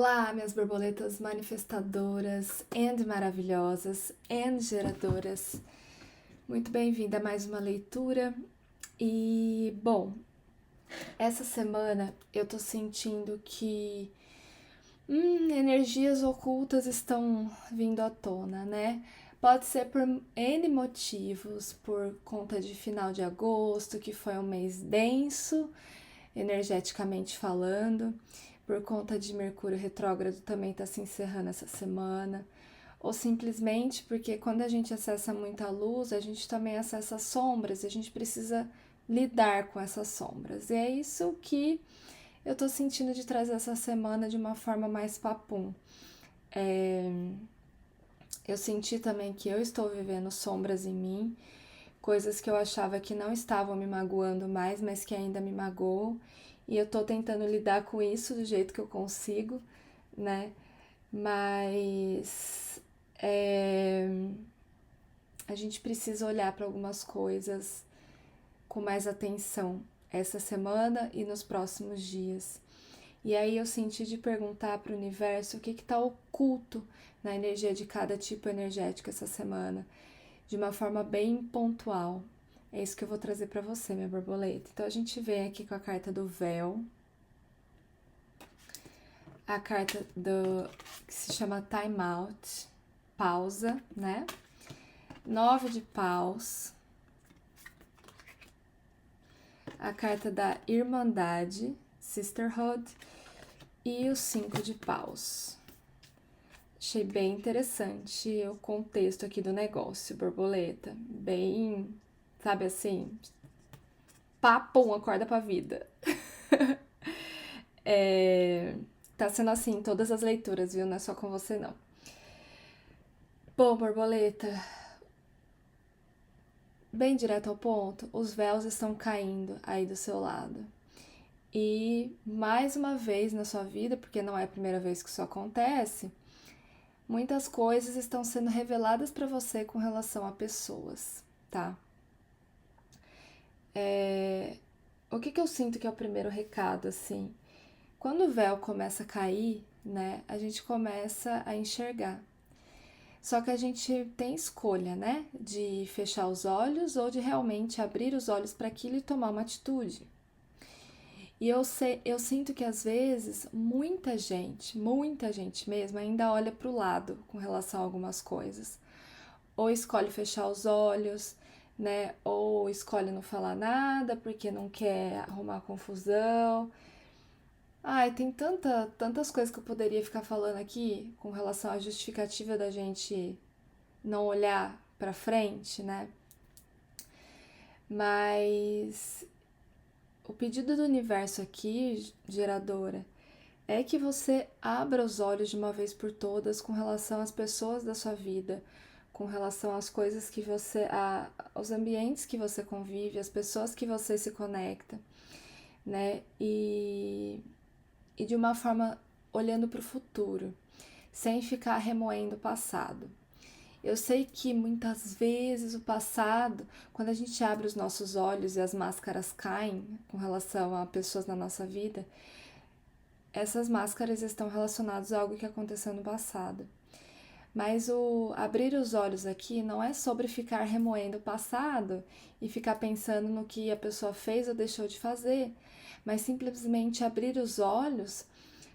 Olá, minhas borboletas manifestadoras and maravilhosas and geradoras. Muito bem-vinda a mais uma leitura. E, bom, essa semana eu tô sentindo que energias ocultas estão vindo à tona, né? Pode ser por N motivos, por conta de final de agosto, que foi um mês denso, energeticamente falando, por conta de Mercúrio retrógrado também está se encerrando essa semana, ou simplesmente porque quando a gente acessa muita luz, a gente também acessa sombras e a gente precisa lidar com essas sombras. E é isso que eu tô sentindo de trazer essa semana de uma forma mais papum. Eu senti também que eu estou vivendo sombras em mim, coisas que eu achava que não estavam me magoando mais, mas que ainda me magoam. E eu tô tentando lidar com isso do jeito que eu consigo, né? Mas a gente precisa olhar para algumas coisas com mais atenção essa semana e nos próximos dias. E aí eu senti de perguntar para o universo o que está oculto na energia de cada tipo energético essa semana, de uma forma bem pontual. É isso que eu vou trazer para você, minha borboleta. Então a gente vem aqui com a carta do véu, a carta do que se chama time out, pausa, né? 9 de paus, a carta da irmandade, sisterhood, e o 5 de paus. Achei bem interessante o contexto aqui do negócio, borboleta. Bem, sabe assim, papum, acorda pra vida. Tá sendo assim em todas as leituras, viu? Não é só com você, não. Bom, borboleta, bem direto ao ponto, os véus estão caindo aí do seu lado. E mais uma vez na sua vida, porque não é a primeira vez que isso acontece, muitas coisas estão sendo reveladas para você com relação a pessoas, tá? O que eu sinto que é o primeiro recado, assim? Quando o véu começa a cair, né, a gente começa a enxergar. Só que a gente tem escolha, né, de fechar os olhos ou de realmente abrir os olhos para aquilo e tomar uma atitude. E eu sinto que às vezes muita gente mesmo, ainda olha para o lado com relação a algumas coisas. Ou escolhe fechar os olhos, né? Ou escolhe não falar nada porque não quer arrumar confusão. Ai, tem tantas coisas que eu poderia ficar falando aqui com relação à justificativa da gente não olhar para frente, né? Mas o pedido do universo aqui, geradora, é que você abra os olhos de uma vez por todas com relação às pessoas da sua vida, com relação às coisas que você, aos ambientes que você convive, às pessoas que você se conecta, né? E de uma forma olhando para o futuro, sem ficar remoendo o passado. Eu sei que muitas vezes o passado, quando a gente abre os nossos olhos e as máscaras caem com relação a pessoas na nossa vida, essas máscaras estão relacionadas a algo que aconteceu no passado. Mas o abrir os olhos aqui não é sobre ficar remoendo o passado e ficar pensando no que a pessoa fez ou deixou de fazer, mas simplesmente abrir os olhos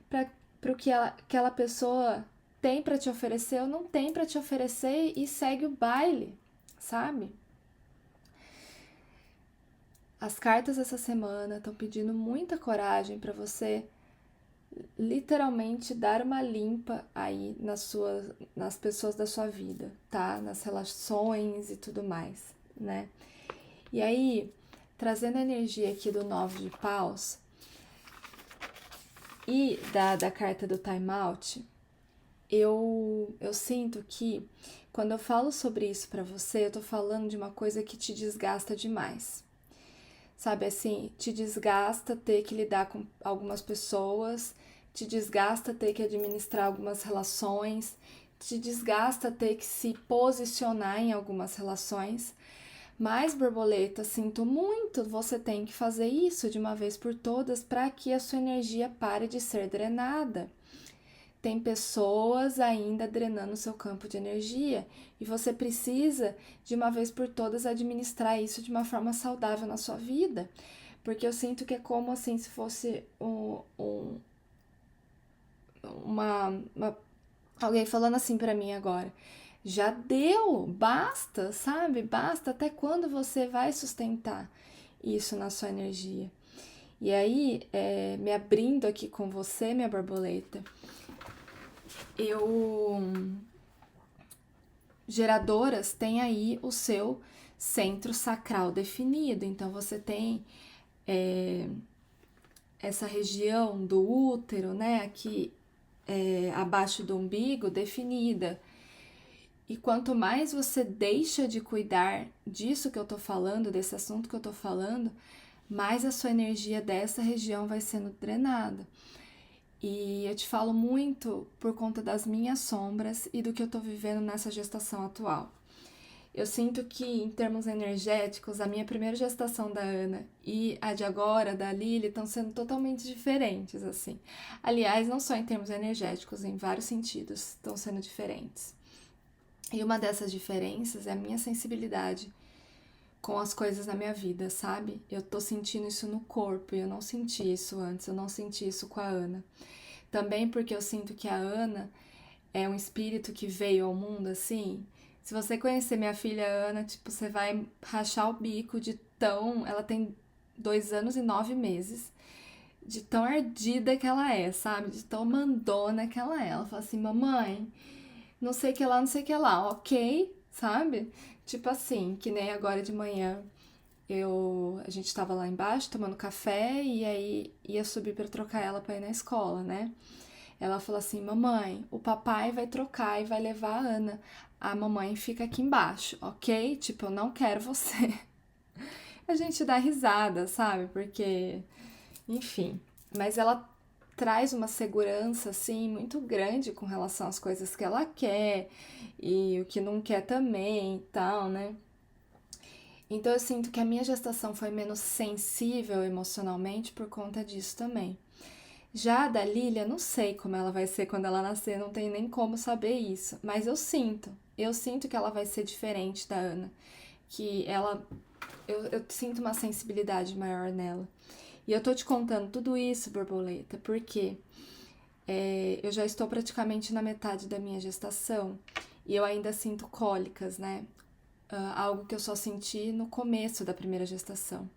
para o que aquela pessoa tem para te oferecer ou não tem para te oferecer e segue o baile, sabe? As cartas essa semana estão pedindo muita coragem para você literalmente dar uma limpa aí nas pessoas da sua vida, tá? Nas relações e tudo mais, né? E aí, trazendo a energia aqui do 9 de paus e da carta do time out, eu sinto que quando eu falo sobre isso pra você, eu tô falando de uma coisa que te desgasta demais. Sabe assim, te desgasta ter que lidar com algumas pessoas, te desgasta ter que administrar algumas relações, te desgasta ter que se posicionar em algumas relações. Mas, borboleta, sinto muito, você tem que fazer isso de uma vez por todas para que a sua energia pare de ser drenada. tem pessoas ainda drenando o seu campo de energia e você precisa, de uma vez por todas, administrar isso de uma forma saudável na sua vida. Porque eu sinto que é como assim se fosse uma alguém falando assim pra mim agora. Já deu, basta, sabe? Basta. Até quando você vai sustentar isso na sua energia? E aí, me abrindo aqui com você, minha borboleta, geradoras têm aí o seu centro sacral definido. Então, você tem essa região do útero, né, aqui abaixo do umbigo, definida. E quanto mais você deixa de cuidar disso que eu tô falando, desse assunto que eu tô falando, mais a sua energia dessa região vai sendo drenada. E eu te falo muito por conta das minhas sombras e do que eu tô vivendo nessa gestação atual. Eu sinto que, em termos energéticos, a minha primeira gestação da Ana e a de agora, da Lili, estão sendo totalmente diferentes, assim. Aliás, não só em termos energéticos, em vários sentidos estão sendo diferentes. E uma dessas diferenças é a minha sensibilidade com as coisas na minha vida, sabe? Eu tô sentindo isso no corpo e eu não senti isso antes, eu não senti isso com a Ana. Também porque eu sinto que a Ana é um espírito que veio ao mundo assim. Se você conhecer minha filha Ana, tipo, você vai rachar o bico de tão. Ela tem 2 anos e 9 meses. De tão ardida que ela é, sabe? De tão mandona que ela é. Ela fala assim, mamãe, não sei o que lá, não sei o que lá, ok, sabe? Tipo assim, que nem agora de manhã a gente tava lá embaixo tomando café e aí ia subir pra trocar ela pra ir na escola, né? Ela falou assim, mamãe, o papai vai trocar e vai levar a Ana. A mamãe fica aqui embaixo, ok? Tipo, eu não quero você. A gente dá risada, sabe? Porque, enfim. Mas ela traz uma segurança, assim, muito grande com relação às coisas que ela quer e o que não quer também e tal, né? Então eu sinto que a minha gestação foi menos sensível emocionalmente por conta disso também. Já a da Lilia, não sei como ela vai ser quando ela nascer, não tem nem como saber isso, mas eu sinto que ela vai ser diferente da Ana, que eu sinto uma sensibilidade maior nela. E eu tô te contando tudo isso, borboleta, porque eu já estou praticamente na metade da minha gestação e eu ainda sinto cólicas, né? Algo que eu só senti no começo da primeira gestação.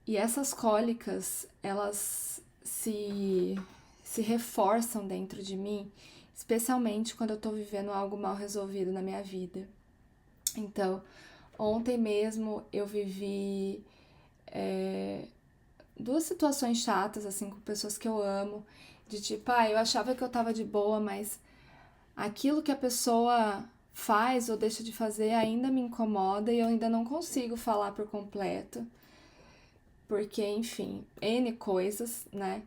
E essas cólicas, elas se reforçam dentro de mim, especialmente quando eu tô vivendo algo mal resolvido na minha vida. Então, ontem mesmo eu vivi 2 situações chatas, assim, com pessoas que eu amo, de tipo, eu achava que eu tava de boa, mas aquilo que a pessoa faz ou deixa de fazer ainda me incomoda e eu ainda não consigo falar por completo. Porque, enfim, N coisas, né?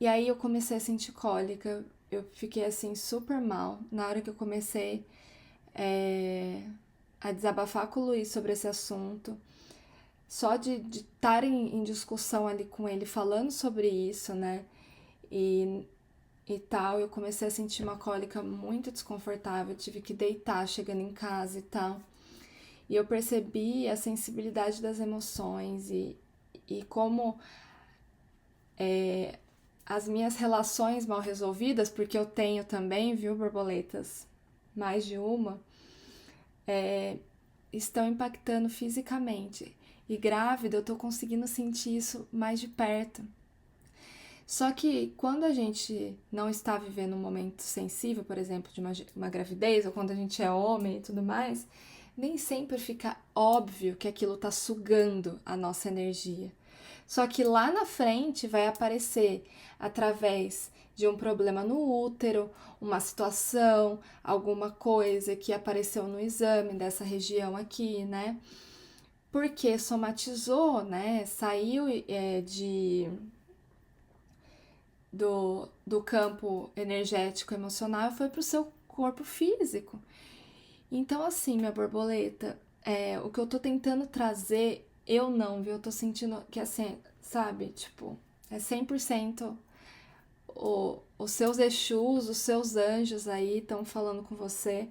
E aí eu comecei a sentir cólica, eu fiquei assim super mal. Na hora que eu comecei a desabafar com o Luiz sobre esse assunto, só de estar em discussão ali com ele, falando sobre isso, né? E tal, eu comecei a sentir uma cólica muito desconfortável, tive que deitar chegando em casa e tal. E eu percebi a sensibilidade das emoções e como as minhas relações mal resolvidas, porque eu tenho também, viu, borboletas? Mais de uma, estão impactando fisicamente. E grávida, eu tô conseguindo sentir isso mais de perto. Só que quando a gente não está vivendo um momento sensível, por exemplo, de uma gravidez, ou quando a gente é homem e tudo mais, nem sempre fica óbvio que aquilo tá sugando a nossa energia. Só que lá na frente vai aparecer através de um problema no útero, uma situação, alguma coisa que apareceu no exame dessa região aqui, né? Porque somatizou, né? Saiu do campo energético emocional e foi pro seu corpo físico. Então, assim, minha borboleta, o que eu tô tentando trazer, eu não, viu? Eu tô sentindo que, assim, sabe? Tipo, é 100% os seus Exus, os seus anjos aí estão falando com você,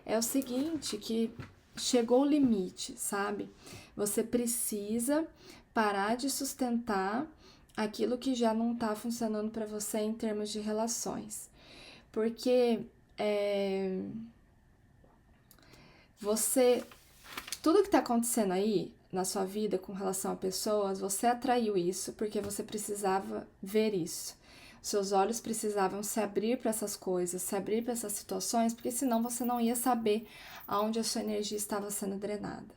é o seguinte, que chegou o limite, sabe? Você precisa parar de sustentar aquilo que já não tá funcionando para você em termos de relações. Porque você, tudo que tá acontecendo aí na sua vida com relação a pessoas, você atraiu isso porque você precisava ver isso. Seus olhos precisavam se abrir para essas coisas, se abrir para essas situações, porque senão você não ia saber aonde a sua energia estava sendo drenada.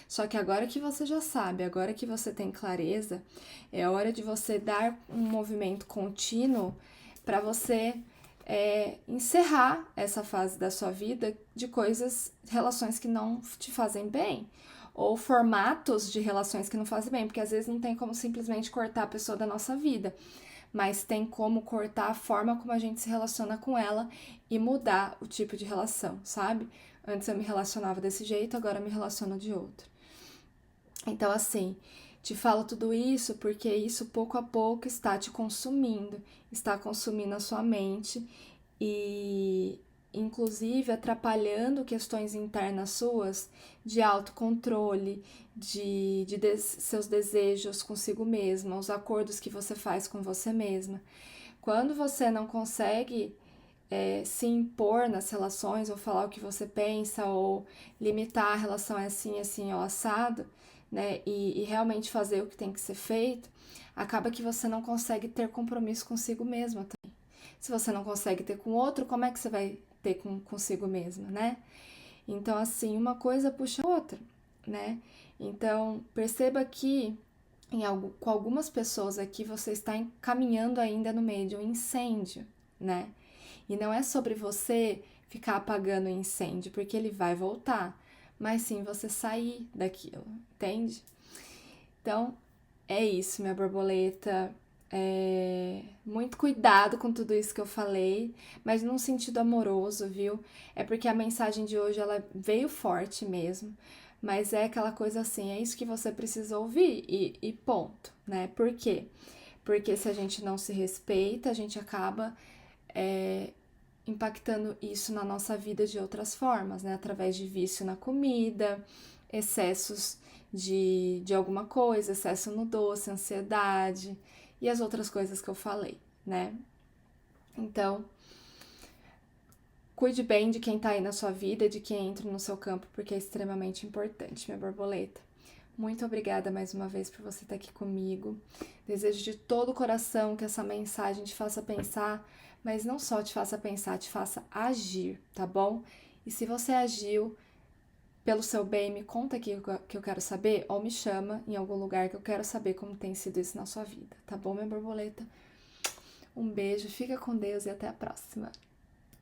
Só que agora que você já sabe, agora que você tem clareza, é hora de você dar um movimento contínuo para você encerrar essa fase da sua vida de coisas, relações que não te fazem bem. Ou formatos de relações que não fazem bem, porque às vezes não tem como simplesmente cortar a pessoa da nossa vida, mas tem como cortar a forma como a gente se relaciona com ela e mudar o tipo de relação, sabe? Antes eu me relacionava desse jeito, agora eu me relaciono de outro. Então, assim, te falo tudo isso porque isso pouco a pouco está te consumindo, está consumindo a sua mente e, inclusive, atrapalhando questões internas suas de autocontrole, de seus desejos consigo mesma, os acordos que você faz com você mesma. Quando você não consegue se impor nas relações, ou falar o que você pensa, ou limitar a relação assim, assim, ou assado, né, e realmente fazer o que tem que ser feito, acaba que você não consegue ter compromisso consigo mesma também. Se você não consegue ter com outro, como é que você vai ter consigo mesma, né? Então, assim, uma coisa puxa a outra, né? Então, perceba que com algumas pessoas aqui você está caminhando ainda no meio de um incêndio, né? E não é sobre você ficar apagando o incêndio, porque ele vai voltar, mas sim você sair daquilo, entende? Então, é isso, minha borboleta. Muito cuidado com tudo isso que eu falei, mas num sentido amoroso, viu? É porque a mensagem de hoje ela veio forte mesmo, mas é aquela coisa assim, é isso que você precisa ouvir e ponto, né? Por quê? Porque se a gente não se respeita, a gente acaba impactando isso na nossa vida de outras formas, né? Através de vício na comida, excessos de alguma coisa, excesso no doce, ansiedade e as outras coisas que eu falei, né? Então, cuide bem de quem tá aí na sua vida, de quem entra no seu campo, porque é extremamente importante, minha borboleta. Muito obrigada mais uma vez por você estar aqui comigo. Desejo de todo o coração que essa mensagem te faça pensar, mas não só te faça pensar, te faça agir, tá bom? E se você agiu pelo seu bem, me conta aqui que eu quero saber, ou me chama em algum lugar que eu quero saber como tem sido isso na sua vida, tá bom, minha borboleta? Um beijo, fica com Deus e até a próxima.